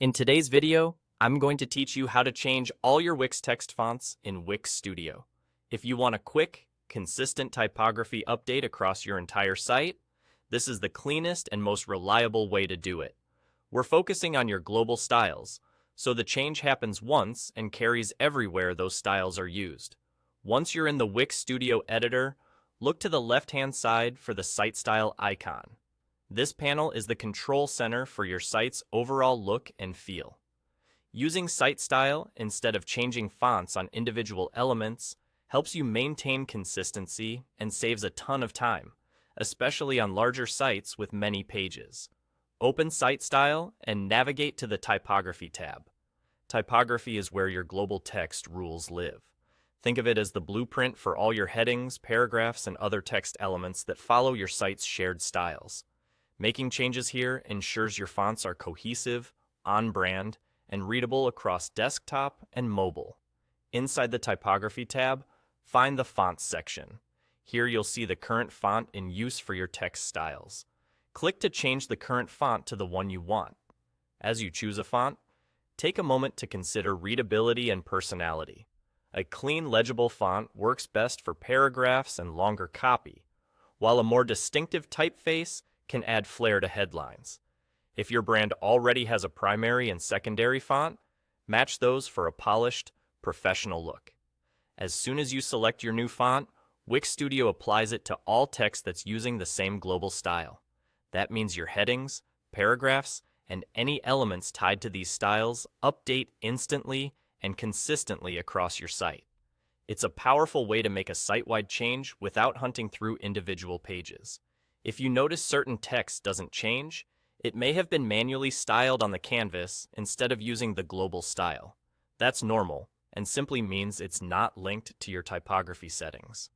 In today's video, I'm going to teach you how to change all your Wix text fonts in Wix Studio. If you want a quick, consistent typography update across your entire site, this is the cleanest and most reliable way to do it. We're focusing on your global styles, so the change happens once and carries everywhere those styles are used. Once you're in the Wix Studio editor, look to the left-hand side for the Site Style icon. This panel is the control center for your site's overall look and feel. Using site style instead of changing fonts on individual elements helps you maintain consistency and saves a ton of time, especially on larger sites with many pages. Open Site Style and navigate to the Typography tab. Typography is where your global text rules live. Think of it as the blueprint for all your headings, paragraphs, and other text elements that follow your site's shared styles. Making changes here ensures your fonts are cohesive, on-brand, and readable across desktop and mobile. Inside the Typography tab, find the Fonts section. Here you'll see the current font in use for your text styles. Click to change the current font to the one you want. As you choose a font, take a moment to consider readability and personality. A clean, legible font works best for paragraphs and longer copy, while a more distinctive typeface can add flair to headlines. If your brand already has a primary and secondary font, match those for a polished, professional look. As soon as you select your new font, Wix Studio applies it to all text that's using the same global style. That means your headings, paragraphs, and any elements tied to these styles update instantly and consistently across your site. It's a powerful way to make a site-wide change without hunting through individual pages. If you notice certain text doesn't change, it may have been manually styled on the canvas instead of using the global style. That's normal, and simply means it's not linked to your typography settings.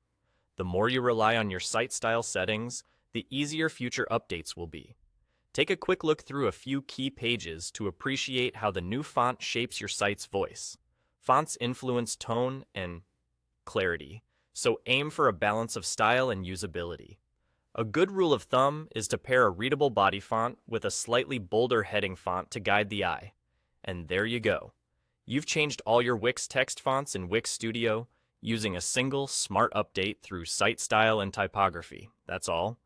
The more you rely on your site style settings, the easier future updates will be. Take a quick look through a few key pages to appreciate how the new font shapes your site's voice. Fonts influence tone and clarity, so aim for a balance of style and usability. A good rule of thumb is to pair a readable body font with a slightly bolder heading font to guide the eye. And there you go. You've changed all your Wix text fonts in Wix Studio using a single smart update through site style and typography. That's all.